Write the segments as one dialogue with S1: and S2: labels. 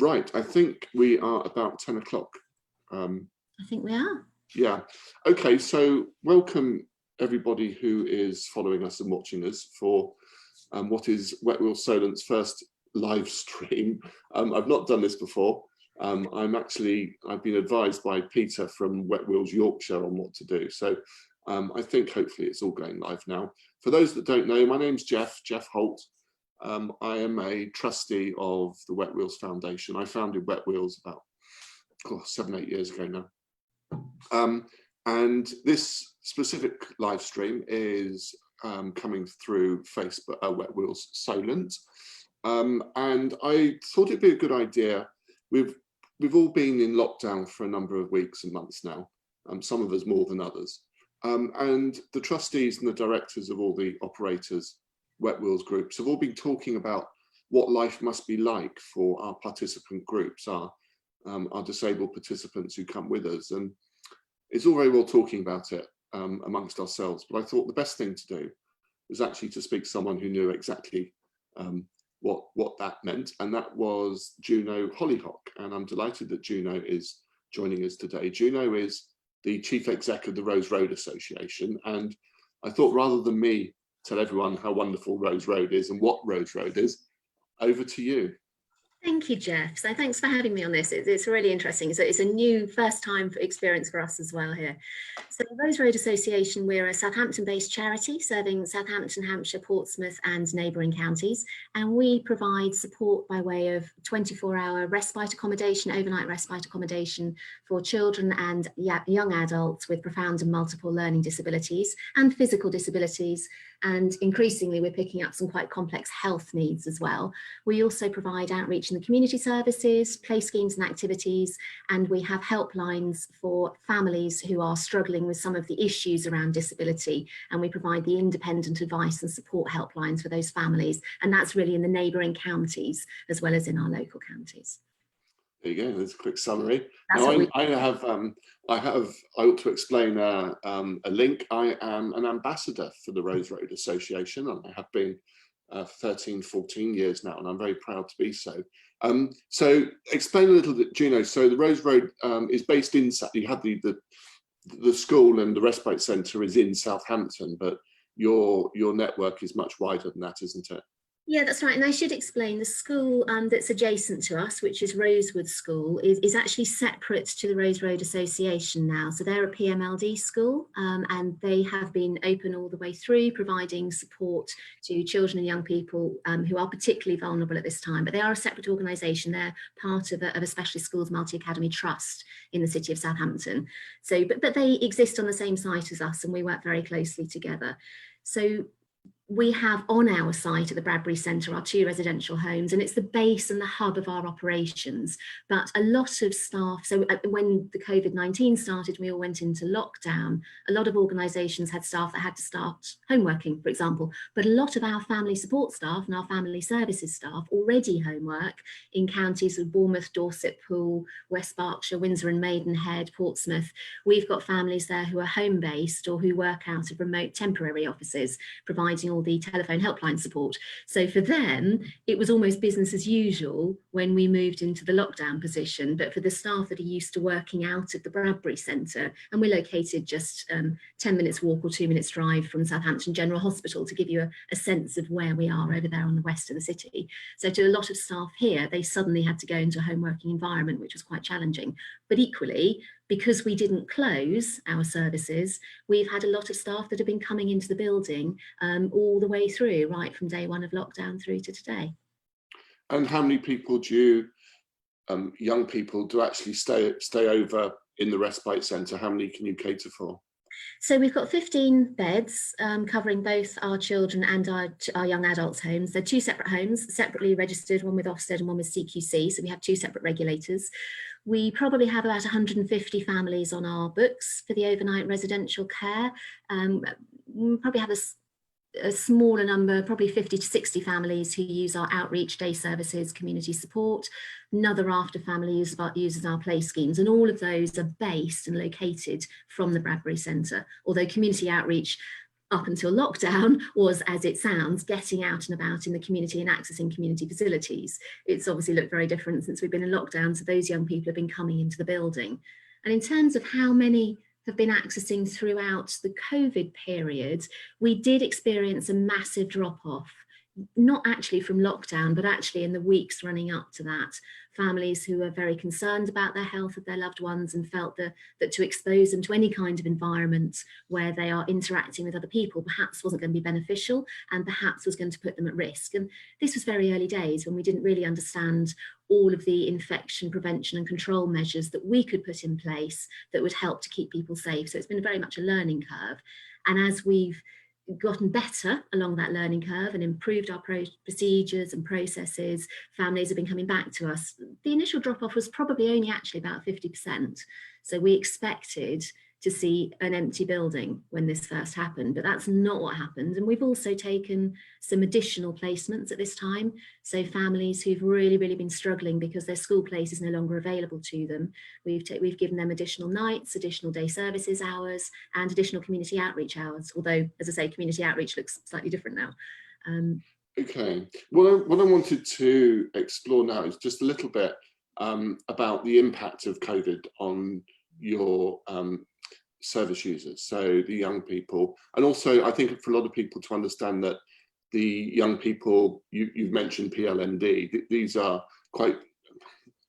S1: Right, I think we are about 10 o'clock.
S2: I think we are.
S1: Yeah, okay, so welcome everybody who is following us and watching us for what is Wet Wheels Solent's first live stream. I've not done this before. I've been advised by Peter from Wet Wheels Yorkshire on what to do. So I think hopefully it's all going live now. For those that don't know, my name's Jeff Holt. I am a trustee of the Wet Wheels Foundation. I founded Wet Wheels about 7-8 years ago now. And this specific live stream is coming through Facebook, Wet Wheels Solent. And I thought it'd be a good idea. We've all been in lockdown for a number of weeks and months now, some of us more than others. And the trustees and the directors of all the operators Wet Wheels groups have all been talking about what life must be like for our participant groups, our disabled participants who come with us. And it's all very well talking about it amongst ourselves, but I thought the best thing to do was actually to speak to someone who knew exactly what that meant, and that was Juno Hollyhock. And I'm delighted that Juno is joining us today. Juno is the Chief Exec of the Rose Road Association, and I thought rather than me tell everyone how wonderful Rose Road is and what Rose Road is, over to you.
S2: Thank you, Jeff. So thanks for having me on this. It's really interesting. It's a new first time experience for us as well here. So the Rose Road Association, we're a Southampton-based charity serving Southampton, Hampshire, Portsmouth and neighbouring counties. And we provide support by way of 24-hour respite accommodation, overnight respite accommodation for children and young adults with profound and multiple learning disabilities and physical disabilities. And increasingly, we're picking up some quite complex health needs as well. We also provide outreach in the community services, play schemes and activities, and we have helplines for families who are struggling with some of the issues around disability. And we provide the independent advice and support helplines for those families. And that's really in the neighbouring counties as well as in our local counties.
S1: There you go. There's a quick summary. Now, I ought to explain a link. I am an ambassador for the Rose Road Association, and I have been 13, 14 years now, and I'm very proud to be so. So explain a little bit, Juno. So the Rose Road is based in, you have the school and the respite centre is in Southampton, but your network is much wider than that, isn't it?
S2: Yeah, that's right. And I should explain the school that's adjacent to us, which is Rosewood School, is actually separate to the Rose Road Association now. So they're a PMLD school and they have been open all the way through, providing support to children and young people who are particularly vulnerable at this time. But they are a separate organisation. They're part of a Specialist Schools Multi-Academy Trust in the city of Southampton. So, but they exist on the same site as us and we work very closely together. So we have on our site at the Bradbury Centre our 2 residential homes, and it's the base and the hub of our operations. But a lot of staff, so when the COVID-19 started, we all went into lockdown, a lot of organisations had staff that had to start homeworking, for example. But a lot of our family support staff and our family services staff already homework in counties of Bournemouth, Dorset, Poole, West Berkshire, Windsor and Maidenhead, Portsmouth. We've got families there who are home-based or who work out of remote temporary offices, providing all the telephone helpline support. So for them, it was almost business as usual when we moved into the lockdown position. But for the staff that are used to working out of the Bradbury Centre, and we're located just 10 minutes walk or 2 minutes drive from Southampton General Hospital, to give you a sense of where we are over there on the west of the city. So to a lot of staff here, they suddenly had to go into a home working environment, which was quite challenging. But equally, because we didn't close our services, we've had a lot of staff that have been coming into the building all the way through, right from day one of lockdown through to today.
S1: And how many people do you, young people, do actually stay over in the respite centre? How many can you cater for?
S2: So we've got 15 beds covering both our children and our young adults homes. They're 2 separate homes, separately registered, one with Ofsted and one with CQC. So we have 2 separate regulators. We probably have about 150 families on our books for the overnight residential care. We probably have a smaller number, probably 50 to 60 families who use our outreach, day services, community support. Another after family uses our play schemes, and all of those are based and located from the Bradbury Centre, although community outreach up until lockdown was, as it sounds, getting out and about in the community and accessing community facilities. It's obviously looked very different since we've been in lockdown, so those young people have been coming into the building. And in terms of how many have been accessing throughout the COVID period, we did experience a massive drop-off, not actually from lockdown, but actually in the weeks running up to that. Families who were very concerned about their health of their loved ones and felt that to expose them to any kind of environment where they are interacting with other people perhaps wasn't going to be beneficial and perhaps was going to put them at risk. And this was very early days when we didn't really understand all of the infection prevention and control measures that we could put in place that would help to keep people safe. So it's been very much a learning curve. And as we've gotten better along that learning curve and improved our procedures and processes, families have been coming back to us. The initial drop-off was probably only actually about 50%. So we expected to see an empty building when this first happened, but that's not what happened. And we've also taken some additional placements at this time. So families who've really been struggling because their school place is no longer available to them, we've given them additional nights, additional day services hours, and additional community outreach hours. Although, as I say, community outreach looks slightly different now.
S1: Okay, what I wanted to explore now is just a little bit about the impact of COVID on your service users, so the young people, and also I think for a lot of people to understand that the young people you've mentioned PLMD, these are quite,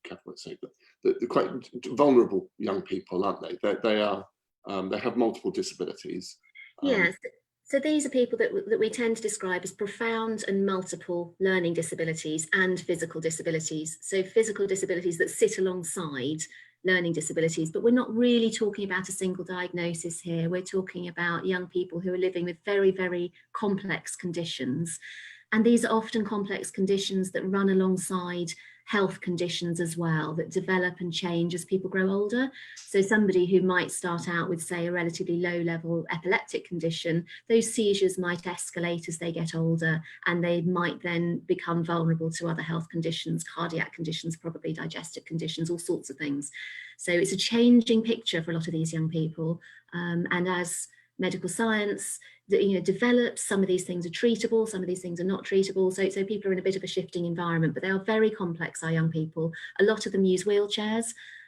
S1: careful to say, but they're quite vulnerable young people, aren't they? They have multiple disabilities.
S2: Yes. So these are people that we tend to describe as profound and multiple learning disabilities and physical disabilities. So physical disabilities that sit alongside learning disabilities, but we're not really talking about a single diagnosis here. We're talking about young people who are living with very complex conditions. And these are often complex conditions that run alongside health conditions as well, that develop and change as people grow older. So somebody who might start out with, say, a relatively low-level epileptic condition, those seizures might escalate as they get older, and they might then become vulnerable to other health conditions, cardiac conditions, probably digestive conditions, all sorts of things. So it's a changing picture for a lot of these young people. And as medical science develops, some of these things are treatable, some of these things are not treatable. So people are in a bit of a shifting environment, but they are very complex, our young people. A lot of them use wheelchairs.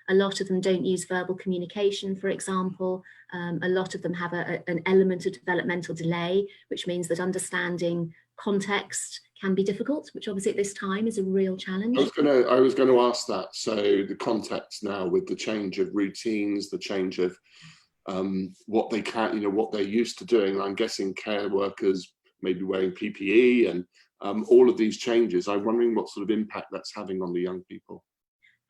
S2: A lot of them don't use verbal communication, for example. A lot of them have an element of developmental delay, which means that understanding context can be difficult, which obviously at this time is a real challenge.
S1: I was going to ask that. So the context now with the change of routines, the change of what they can, what they're used to doing. I'm guessing care workers maybe wearing PPE and all of these changes. I'm wondering what sort of impact that's having on the young people.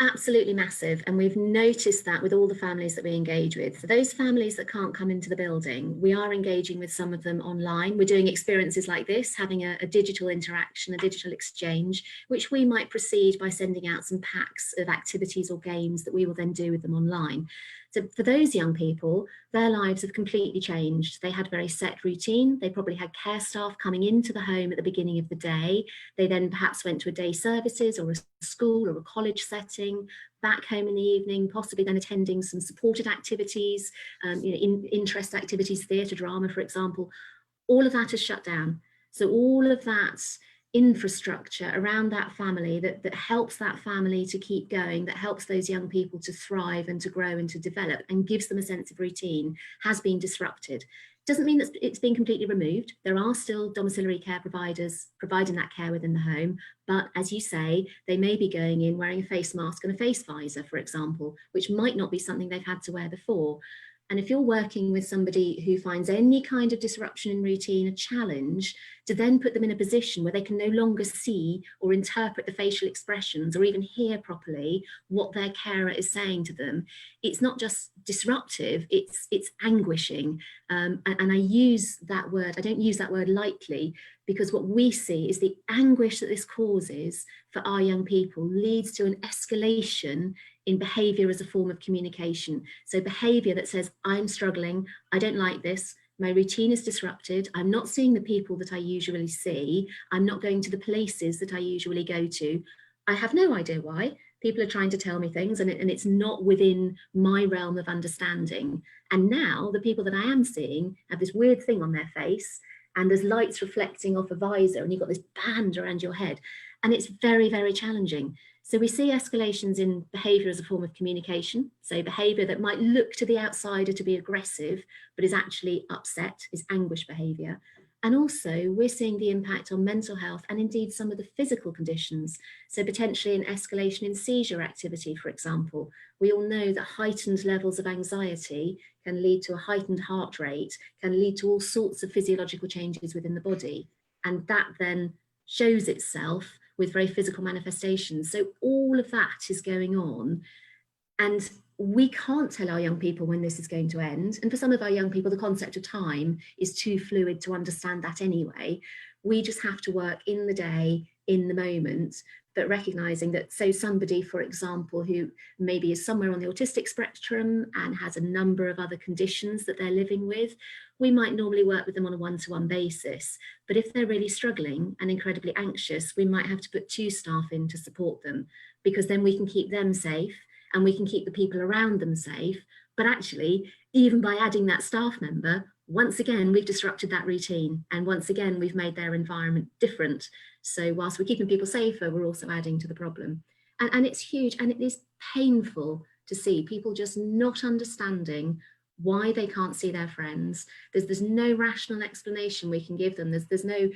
S2: Absolutely massive. And we've noticed that with all the families that we engage with. For those families that can't come into the building, we are engaging with some of them online. We're doing experiences like this, having a digital interaction, a digital exchange, which we might proceed by sending out some packs of activities or games that we will then do with them online. So for those young people, their lives have completely changed. They had a very set routine. They probably had care staff coming into the home at the beginning of the day. They then perhaps went to a day services or a school or a college setting, back home in the evening, possibly then attending some supported activities, interest activities, theatre, drama, for example. All of that is shut down. So all of that infrastructure around that family that helps that family to keep going, that helps those young people to thrive and to grow and to develop and gives them a sense of routine, has been disrupted. Doesn't mean that it's been completely removed. There are still domiciliary care providers providing that care within the home, but as you say, they may be going in wearing a face mask and a face visor, for example, which might not be something they've had to wear before. And if you're working with somebody who finds any kind of disruption in routine a challenge, to then put them in a position where they can no longer see or interpret the facial expressions or even hear properly what their carer is saying to them, it's not just disruptive, it's anguishing. And I use that word, I don't use that word lightly, because what we see is the anguish that this causes for our young people leads to an escalation in behaviour as a form of communication. So behaviour that says, I'm struggling, I don't like this, my routine is disrupted, I'm not seeing the people that I usually see, I'm not going to the places that I usually go to. I have no idea why, People are trying to tell me things, and it's not within my realm of understanding. And now the people that I am seeing have this weird thing on their face, and there's lights reflecting off a visor, and you've got this band around your head. And it's very, very challenging. So we see escalations in behaviour as a form of communication. So behaviour that might look to the outsider to be aggressive, but is actually upset, is anguish behaviour. And also we're seeing the impact on mental health and indeed some of the physical conditions. So potentially an escalation in seizure activity, for example. We all know that heightened levels of anxiety can lead to a heightened heart rate, can lead to all sorts of physiological changes within the body. And that then shows itself with very physical manifestations. So all of that is going on. And we can't tell our young people when this is going to end. And for some of our young people, the concept of time is too fluid to understand that anyway. We just have to work in the day, in the moment, but recognizing that, so somebody, for example, who maybe is somewhere on the autistic spectrum and has a number of other conditions that they're living with, we might normally work with them on a one-to-one basis. But if they're really struggling and incredibly anxious, we might have to put 2 staff in to support them, because then we can keep them safe and we can keep the people around them safe. But actually, even by adding that staff member, once again, we've disrupted that routine. And once again, we've made their environment different. So whilst we're keeping people safer, we're also adding to the problem. And it's huge, and it is painful to see people just not understanding why they can't see their friends. There's no rational explanation we can give them. There's no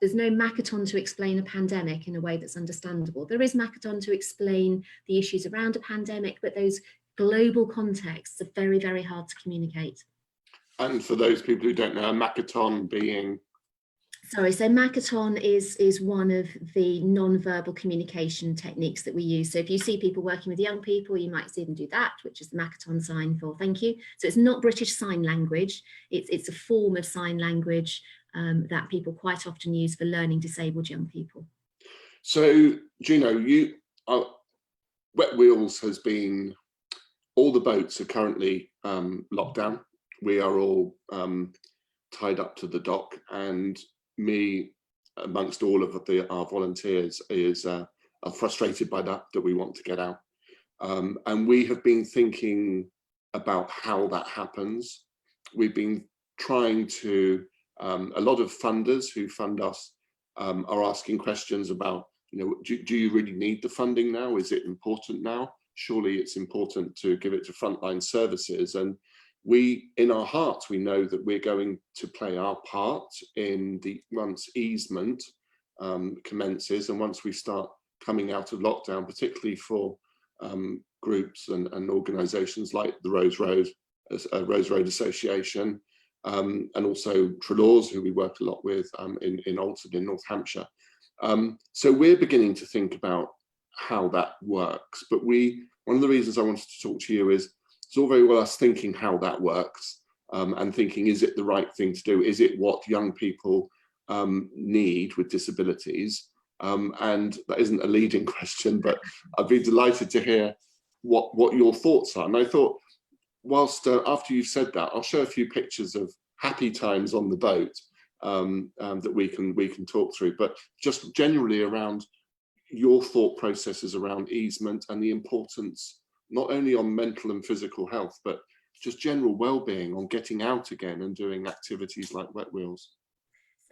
S2: Makaton to explain a pandemic in a way that's understandable. There is Makaton to explain the issues around a pandemic, but those global contexts are very, very hard to communicate.
S1: And for those people who don't know, Makaton being...
S2: Sorry, so Makaton is one of the non-verbal communication techniques that we use. So if you see people working with young people, you might see them do that, which is the Makaton sign for thank you. So it's not British Sign Language. It's a form of sign language that people quite often use for learning disabled young people.
S1: So, Gino, Wet Wheels has been, all the boats are currently locked down. We are all tied up to the dock, and me, amongst all of our volunteers, are frustrated by that we want to get out. And we have been thinking about how that happens. We've been trying to, a lot of funders who fund us are asking questions about, do you really need the funding now? Is it important now? Surely it's important to give it to frontline services. And we, in our hearts, we know that we're going to play our part in once easement commences, and once we start coming out of lockdown, particularly for groups and organisations like the Rose Road Association, and also Trelaws, who we work a lot with in Alton in North Hampshire. So we're beginning to think about how that works. But one of the reasons I wanted to talk to you is, it's all very well us thinking how that works and thinking, is it the right thing to do? Is it what young people need with disabilities? And that isn't a leading question, but I'd be delighted to hear what your thoughts are. And I thought, whilst after you've said that, I'll show a few pictures of happy times on the boat that we can talk through, but just generally around your thought processes around easement and the importance not only on mental and physical health, but just general well-being, on getting out again and doing activities like Wet Wheels.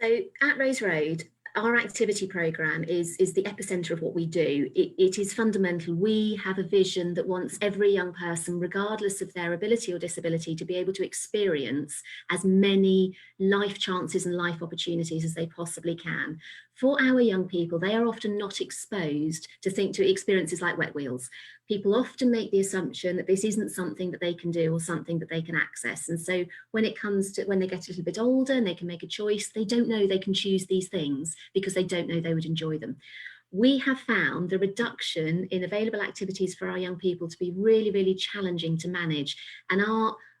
S2: So at Rose Road, our activity programme is the epicentre of what we do. It is fundamental. We have a vision that wants every young person, regardless of their ability or disability, to be able to experience as many life chances and life opportunities as they possibly can. For our young people, they are often not exposed to experiences like Wet Wheels. People often make the assumption that this isn't something that they can do or something that they can access. And so when it comes to when they get a little bit older and they can make a choice, they don't know they can choose these things because they don't know they would enjoy them. We have found the reduction in available activities for our young people to be really, really challenging to manage. And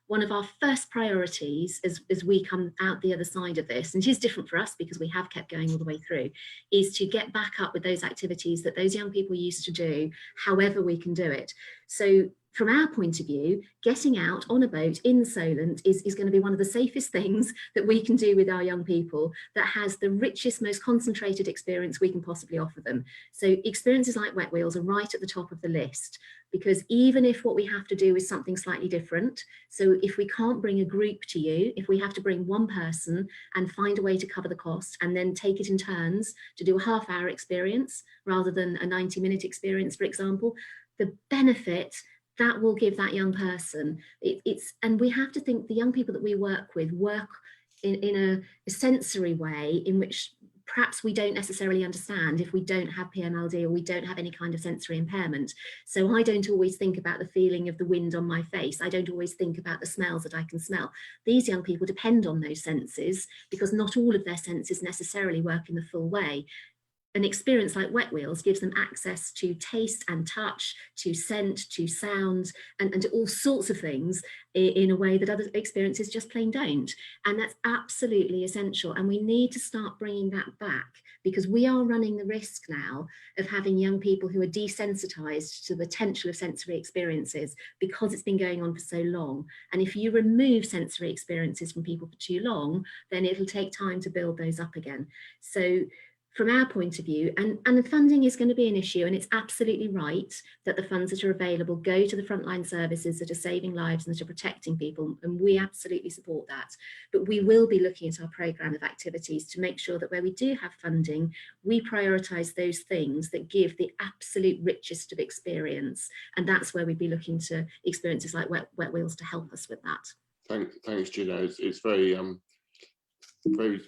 S2: one of our first priorities as we come out the other side of this, and it is different for us because we have kept going all the way through, is to get back up with those activities that those young people used to do, however we can do it. So from our point of view, getting out on a boat in the Solent is going to be one of the safest things that we can do with our young people, that has the richest, most concentrated experience we can possibly offer them. So experiences like Wet Wheels are right at the top of the list, because even if what we have to do is something slightly different, so if we can't bring a group to you, if we have to bring one person and find a way to cover the cost and then take it in turns to do a half-hour experience rather than a 90-minute experience, for example, the benefit that will give that young person, and we have to think the young people that we work with work in a sensory way in which perhaps we don't necessarily understand if we don't have PMLD or we don't have any kind of sensory impairment. So I don't always think about the feeling of the wind on my face. I don't always think about the smells that I can smell. These young people depend on those senses because not all of their senses necessarily work in the full way. An experience like Wet Wheels gives them access to taste and touch, to scent, to sound, and to all sorts of things in a way that other experiences just plain don't. And that's absolutely essential. And we need to start bringing that back, because we are running the risk now of having young people who are desensitized to the potential of sensory experiences because it's been going on for so long. And if you remove sensory experiences from people for too long, then it'll take time to build those up again. So from our point of view, and the funding is going to be an issue, and it's absolutely right that the funds that are available go to the frontline services that are saving lives and that are protecting people, and we absolutely support that. But we will be looking at our programme of activities to make sure that where we do have funding, we prioritise those things that give the absolute richest of experience, and that's where we'd be looking to experiences like Wet Wheels to help us with that.
S1: Thanks, Gina. It's very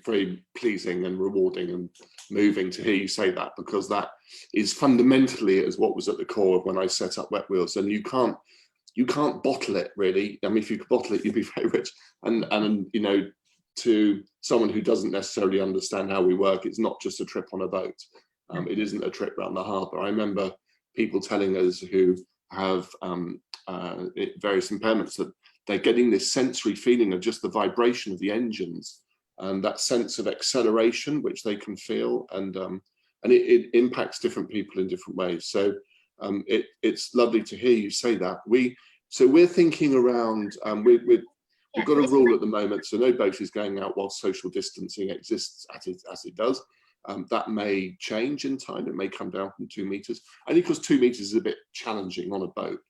S1: very pleasing and rewarding and moving to hear you say that, because that is fundamentally is what was at the core of when I set up Wet Wheels. And you can't bottle it, really. I mean, if you could bottle it, you'd be very rich. And you know, to someone who doesn't necessarily understand how we work, it's not just a trip on a boat. It isn't a trip around the harbour. I remember people telling us who have various impairments that they're getting this sensory feeling of just the vibration of the engines, and that sense of acceleration which they can feel, and it impacts different people in different ways. So it's lovely to hear you say that. We're thinking around, we've got a rule at the moment, so no boat is going out while social distancing exists as it does. That may change in time. It may come down from 2 meters, only because 2 meters is a bit challenging on a boat.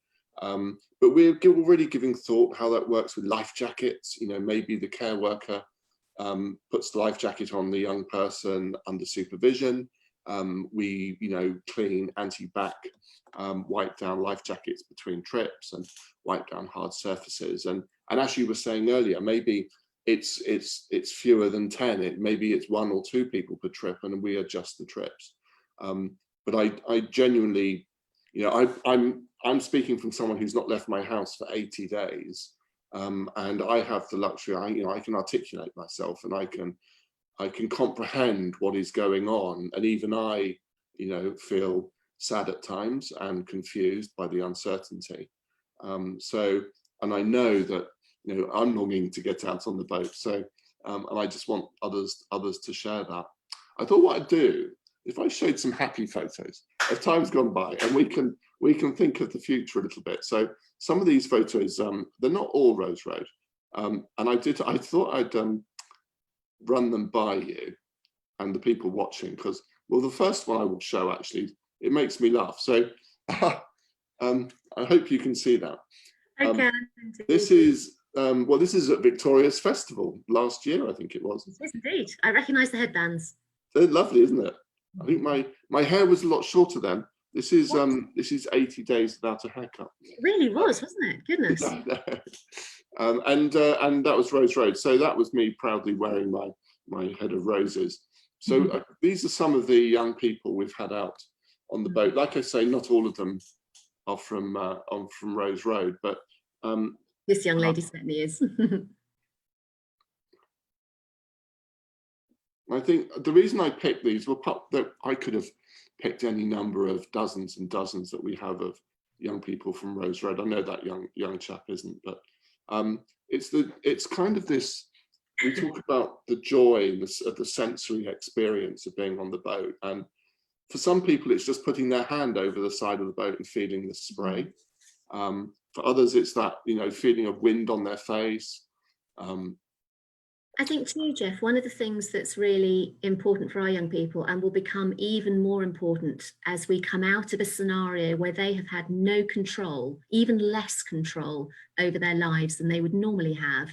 S1: But we're already giving thought how that works with life jackets. You know, maybe the care worker puts the life jacket on the young person under supervision. We, you know, clean, anti-back, wipe down life jackets between trips and wipe down hard surfaces. And as you were saying earlier, maybe it's fewer than 10. Maybe it's 1 or 2 people per trip, and we adjust the trips. But I genuinely, you know, I'm speaking from someone who's not left my house for 80 days. And I have the luxury, I can articulate myself, and I can comprehend what is going on, and even I, you know, feel sad at times and confused by the uncertainty. And I know that, you know, I'm longing to get out on the boat. So, and I just want others to share that. I thought what I'd do, if I showed some happy photos of times gone by, and we can think of the future a little bit. So some of these photos, they're not all Rose Road. And I thought I'd run them by you and the people watching, because, well, the first one I will show, actually, it makes me laugh. So I hope you can see that.
S2: I can.
S1: This is, well, this is at Victoria's Festival last year, I think it was.
S2: Yes, indeed. I recognise the headbands.
S1: They're lovely, isn't it? I think my hair was a lot shorter then. This is 80 days without a haircut.
S2: It really was, wasn't it? Goodness.
S1: And that was Rose Road. So that was me proudly wearing my head of roses. So these are some of the young people we've had out on the boat. Like I say, not all of them are from Rose Road, but
S2: this young lady certainly is.
S1: I think the reason I picked these were that I could have picked any number of dozens and dozens that we have of young people from Rose Road. I know that young chap isn't, but it's kind of this. We talk about the joy of the sensory experience of being on the boat, and for some people it's just putting their hand over the side of the boat and feeling the spray. For others, it's that, you know, feeling of wind on their face.
S2: I think too, Jeff, one of the things that's really important for our young people and will become even more important as we come out of a scenario where they have had no control, even less control over their lives than they would normally have,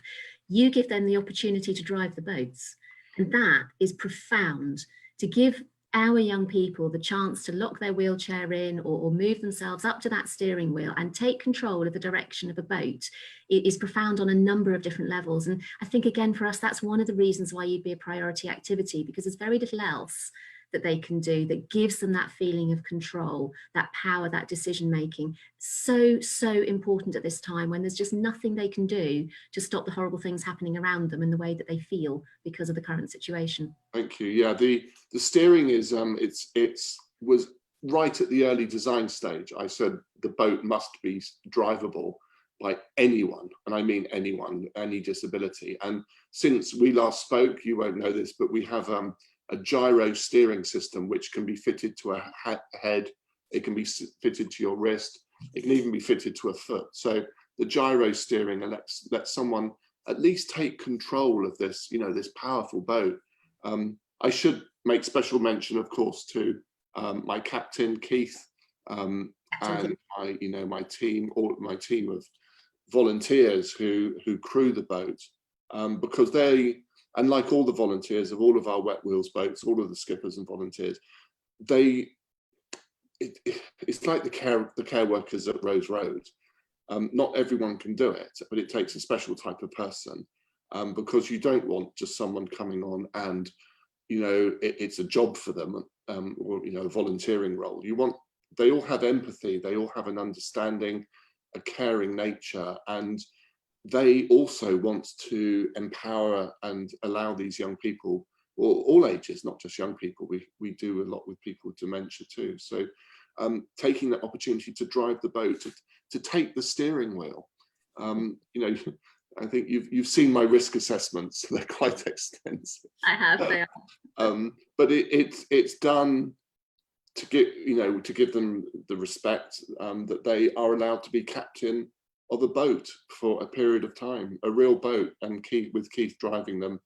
S2: you give them the opportunity to drive the boats. And that is profound, to give our young people the chance to lock their wheelchair in or move themselves up to that steering wheel and take control of the direction of a boat. It is profound on a number of different levels. And I think, again, for us, that's one of the reasons why you'd be a priority activity, because there's very little else that they can do that gives them that feeling of control, that power, that decision making. So important at this time when there's just nothing they can do to stop the horrible things happening around them in the way that they feel because of the current situation.
S1: Thank you. Yeah, the steering is was right at the early design stage. I said the boat must be drivable by anyone, and I mean anyone, any disability. And since we last spoke, you won't know this, but we have a gyro steering system which can be fitted to a head. It can be fitted to your wrist. It can even be fitted to a foot. So the gyro steering lets someone at least take control of this, you know, this powerful boat. I should make special mention, of course, to my captain Keith and my team of volunteers who crew the boat, because they, and like all the volunteers of all of our Wet Wheels boats, all of the skippers and volunteers, it's like the care workers at Rose Road. Not everyone can do it, but it takes a special type of person, because you don't want just someone coming on and, you know, it's a job for them, or, you know, a volunteering role. They all have empathy, they all have an understanding, a caring nature, and they also want to empower and allow these young people, or all ages, not just young people. We do a lot with people with dementia too. So taking that opportunity to drive the boat, to take the steering wheel. You know, I think you've seen my risk assessments. They're quite extensive.
S2: I have, they are.
S1: But it's done to give them the respect that they are allowed to be captain of a boat for a period of time, a real boat, and Keith driving them,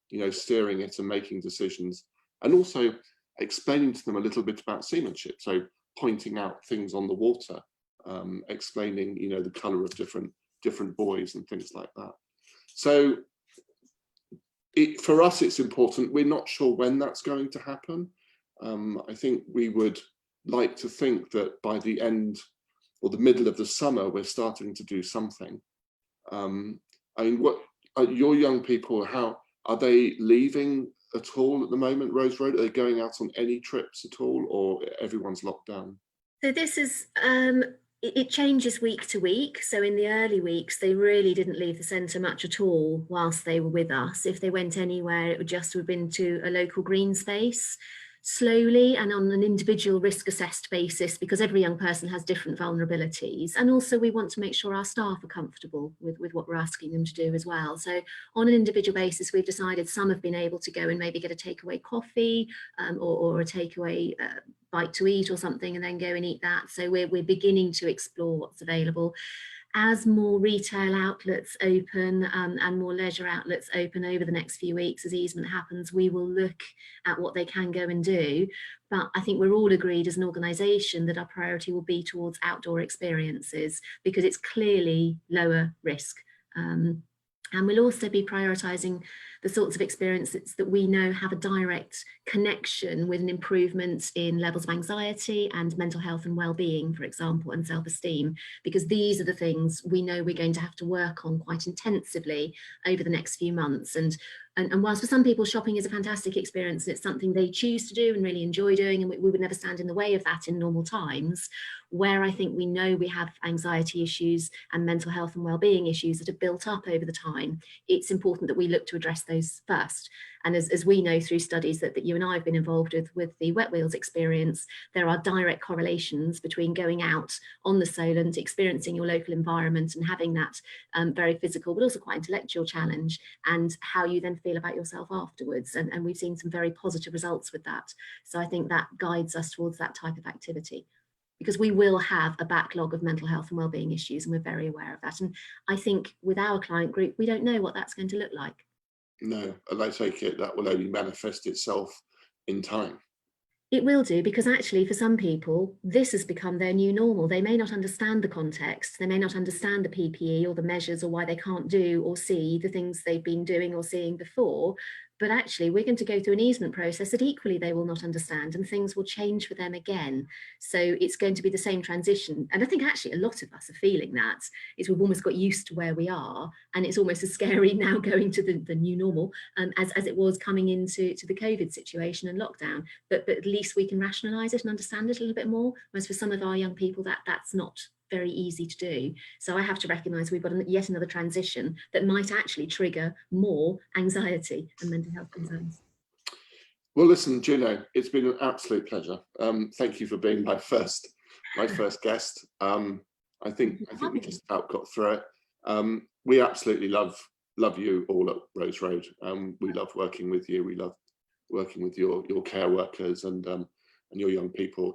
S1: you know, steering it and making decisions, and also explaining to them a little bit about seamanship. So pointing out things on the water, explaining, you know, the colour of different buoys and things like that. So for us, it's important. We're not sure when that's going to happen. I think we would like to think that by the end or the middle of the summer, we're starting to do something. I mean, what are your young people, how are they leaving at all at the moment, Rose Road? Are they going out on any trips at all, or everyone's locked down?
S2: So this is, it changes week to week. So in the early weeks, they really didn't leave the centre much at all whilst they were with us. If they went anywhere, it would just have been to a local green space. Slowly and on an individual risk assessed basis, because every young person has different vulnerabilities. And also we want to make sure our staff are comfortable with what we're asking them to do as well. So on an individual basis, we've decided some have been able to go and maybe get a takeaway coffee or a takeaway bite to eat or something, and then go and eat that. So we're beginning to explore what's available. As more retail outlets open and more leisure outlets open over the next few weeks, as easement happens, we will look at what they can go and do. But I think we're all agreed as an organisation that our priority will be towards outdoor experiences, because it's clearly lower risk. And we'll also be prioritising the sorts of experiences that we know have a direct connection with an improvement in levels of anxiety and mental health and well-being, for example, and self-esteem, because these are the things we know we're going to have to work on quite intensively over the next few months. And whilst for some people shopping is a fantastic experience and it's something they choose to do and really enjoy doing, and we would never stand in the way of that in normal times, where I think we know we have anxiety issues and mental health and well-being issues that have built up over the time, it's important that we look to address those first. And as we know through studies that you and I have been involved with the Wet Wheels experience, there are direct correlations between going out on the Solent, experiencing your local environment and having that very physical but also quite intellectual challenge, and how you then feel about yourself afterwards. And we've seen some very positive results with that. So I think that guides us towards that type of activity. because we will have a backlog of mental health and wellbeing issues, and we're very aware of that. And I think with our client group, we don't know what that's going to look like.
S1: No, and I take it that will only manifest itself in time.
S2: It will do, because actually for some people, this has become their new normal. They may not understand the context, they may not understand the PPE or the measures, or why they can't do or see the things they've been doing or seeing before. But actually we're going to go through an easement process that equally they will not understand, and things will change for them again. So it's going to be the same transition. And I think actually a lot of us are feeling that, is we've almost got used to where we are, and it's almost as scary now going to the new normal as it was coming into the COVID situation and lockdown. But at least we can rationalise it and understand it a little bit more. Whereas for some of our young people, that's not very easy to do. So I have to recognise we've got yet another transition that might actually trigger more anxiety and mental health concerns.
S1: Well, listen, Juno, it's been an absolute pleasure. Thank you for being my first guest. I think we just about got through it. We absolutely love you all at Rose Road. We love working with you. We love working with your care workers and your young people.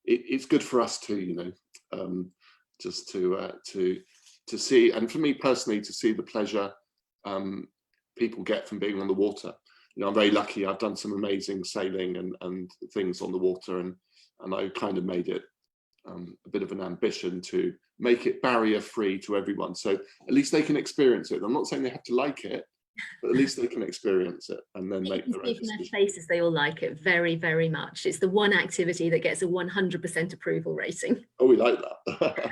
S1: It's good for us too, you know, just to see, and for me personally, to see the pleasure people get from being on the water. You know, I'm very lucky. I've done some amazing sailing and things on the water, and I kind of made it a bit of an ambition to make it barrier free to everyone, so at least they can experience it. I'm not saying they have to like it, but at least they can experience it and then make their own decision.
S2: From their faces, they all like it very, very much. It's the one activity that gets a 100% approval rating.
S1: Oh, we like that.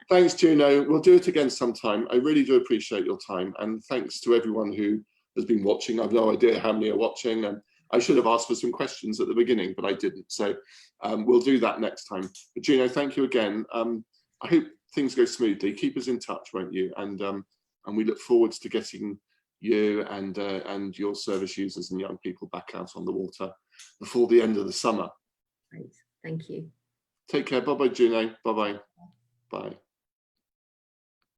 S1: Thanks, Juno. We'll do it again sometime. I really do appreciate your time, and thanks to everyone who has been watching. I've no idea how many are watching, and I should have asked for some questions at the beginning, but I didn't. So we'll do that next time. But Juno, thank you again. I hope things go smoothly. Keep us in touch, won't you? And we look forward to getting you and your service users and young people back out on the water before the end of the summer.
S2: Great. Thank you.
S1: Take care. Bye-bye, Juno. Bye-bye. Bye.